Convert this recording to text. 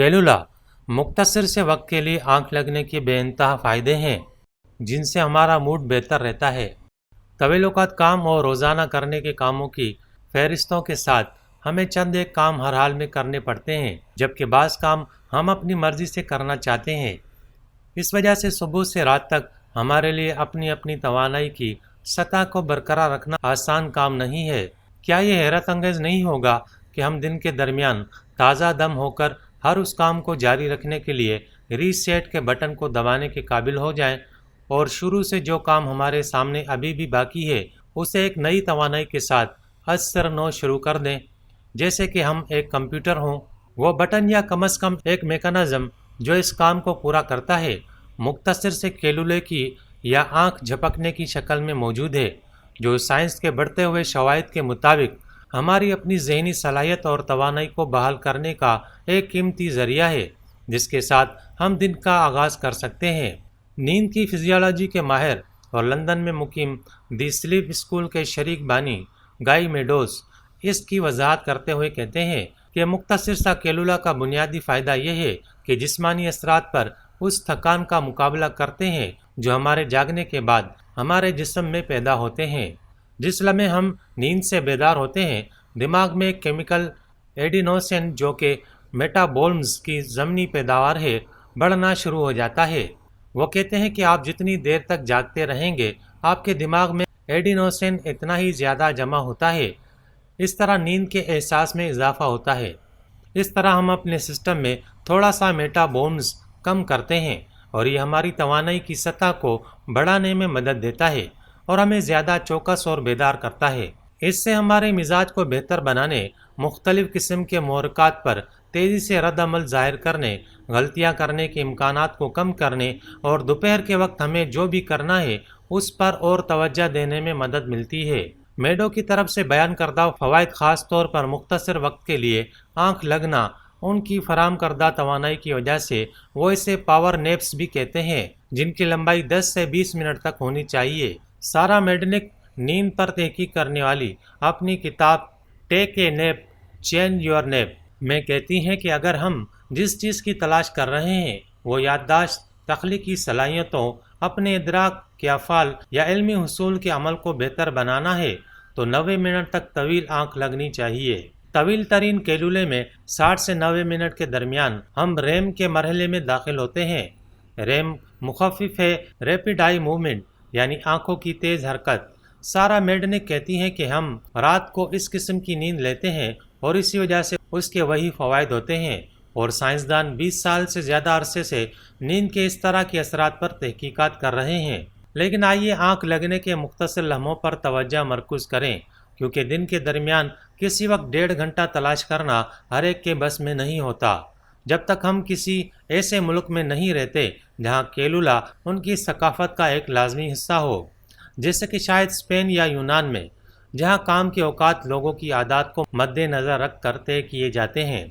کیلولا مختصر سے وقت کے لیے آنکھ لگنے کے بے انتہا فائدے ہیں جن سے ہمارا موڈ بہتر رہتا ہے۔ طویل اوقات کام اور روزانہ کرنے کے کاموں کی فہرستوں کے ساتھ ہمیں چند ایک کام ہر حال میں کرنے پڑتے ہیں، جبکہ بعض کام ہم اپنی مرضی سے کرنا چاہتے ہیں۔ اس وجہ سے صبح سے رات تک ہمارے لیے اپنی اپنی توانائی کی سطح کو برقرار رکھنا آسان کام نہیں ہے۔ کیا یہ حیرت انگیز نہیں ہوگا کہ ہم دن کے درمیان تازہ دم ہو کر ہر اس کام کو جاری رکھنے کے لیے ریسیٹ کے بٹن کو دبانے کے قابل ہو جائیں اور شروع سے جو کام ہمارے سامنے ابھی بھی باقی ہے اسے ایک نئی توانائی کے ساتھ از سر نو شروع کر دیں، جیسے کہ ہم ایک کمپیوٹر ہوں۔ وہ بٹن یا کم از کم ایک میکانزم جو اس کام کو پورا کرتا ہے مختصر سے کیلولے کی یا آنکھ جھپکنے کی شکل میں موجود ہے، جو سائنس کے بڑھتے ہوئے شواہد کے مطابق ہماری اپنی ذہنی صلاحیت اور توانائی کو بحال کرنے کا ایک قیمتی ذریعہ ہے جس کے ساتھ ہم دن کا آغاز کر سکتے ہیں۔ نیند کی فزیالوجی کے ماہر اور لندن میں مقیم دی سلیپ اسکول کے شریک بانی گائی میڈوز اس کی وضاحت کرتے ہوئے کہتے ہیں کہ مختصر سا کیلولا کا بنیادی فائدہ یہ ہے کہ جسمانی اثرات پر اس تھکان کا مقابلہ کرتے ہیں جو ہمارے جاگنے کے بعد ہمارے جسم میں پیدا ہوتے ہیں۔ جس لمحے ہم نیند سے بیدار ہوتے ہیں، دماغ میں ایک کیمیکل ایڈینوسین جو کہ میٹابولمز کی ضمنی پیداوار ہے بڑھنا شروع ہو جاتا ہے۔ وہ کہتے ہیں کہ آپ جتنی دیر تک جاگتے رہیں گے آپ کے دماغ میں ایڈینوسین اتنا ہی زیادہ جمع ہوتا ہے۔ اس طرح نیند کے احساس میں اضافہ ہوتا ہے۔ اس طرح ہم اپنے سسٹم میں تھوڑا سا میٹابولمز کم کرتے ہیں اور یہ ہماری توانائی کی سطح کو بڑھانے میں مدد دیتا ہے اور ہمیں زیادہ چوکس اور بیدار کرتا ہے۔ اس سے ہمارے مزاج کو بہتر بنانے، مختلف قسم کے محرکات پر تیزی سے رد عمل ظاہر کرنے، غلطیاں کرنے کے امکانات کو کم کرنے اور دوپہر کے وقت ہمیں جو بھی کرنا ہے اس پر اور توجہ دینے میں مدد ملتی ہے۔ میڈو کی طرف سے بیان کردہ فوائد خاص طور پر مختصر وقت کے لیے آنکھ لگنا ان کی فراہم کردہ توانائی کی وجہ سے وہ اسے پاور نیپس بھی کہتے ہیں، جن کی لمبائی 10 سے 20 منٹ تک ہونی چاہیے۔ سارا میڈنک نیند پر تحقیق کرنے والی اپنی کتاب ٹیک اے نیپ چینج یور نیپ میں کہتی ہیں کہ اگر ہم جس چیز کی تلاش کر رہے ہیں وہ یادداشت، تخلیقی صلاحیتوں، اپنے ادراک کے افعال یا علمی حصول کے عمل کو بہتر بنانا ہے تو 90 منٹ تک طویل آنکھ لگنی چاہیے۔ طویل ترین کیلولے میں 60 سے 90 منٹ کے درمیان ہم ریم کے مرحلے میں داخل ہوتے ہیں۔ ریم مخفف ہے ریپڈ آئی موومنٹ، یعنی آنکھوں کی تیز حرکت۔ سارا میڈنک کہتی ہیں کہ ہم رات کو اس قسم کی نیند لیتے ہیں اور اسی وجہ سے اس کے وہی فوائد ہوتے ہیں، اور سائنسدان 20 سال سے زیادہ عرصے سے نیند کے اس طرح کے اثرات پر تحقیقات کر رہے ہیں۔ لیکن آئیے آنکھ لگنے کے مختصر لمحوں پر توجہ مرکوز کریں، کیونکہ دن کے درمیان کسی وقت 1.5 گھنٹہ تلاش کرنا ہر ایک کے بس میں نہیں ہوتا، جب تک ہم کسی ایسے ملک میں نہیں رہتے جہاں کیلولا ان کی ثقافت کا ایک لازمی حصہ ہو، جیسے کہ شاید اسپین یا یونان میں، جہاں کام کے اوقات لوگوں کی عادات کو مد نظر رکھ کر طے کیے جاتے ہیں۔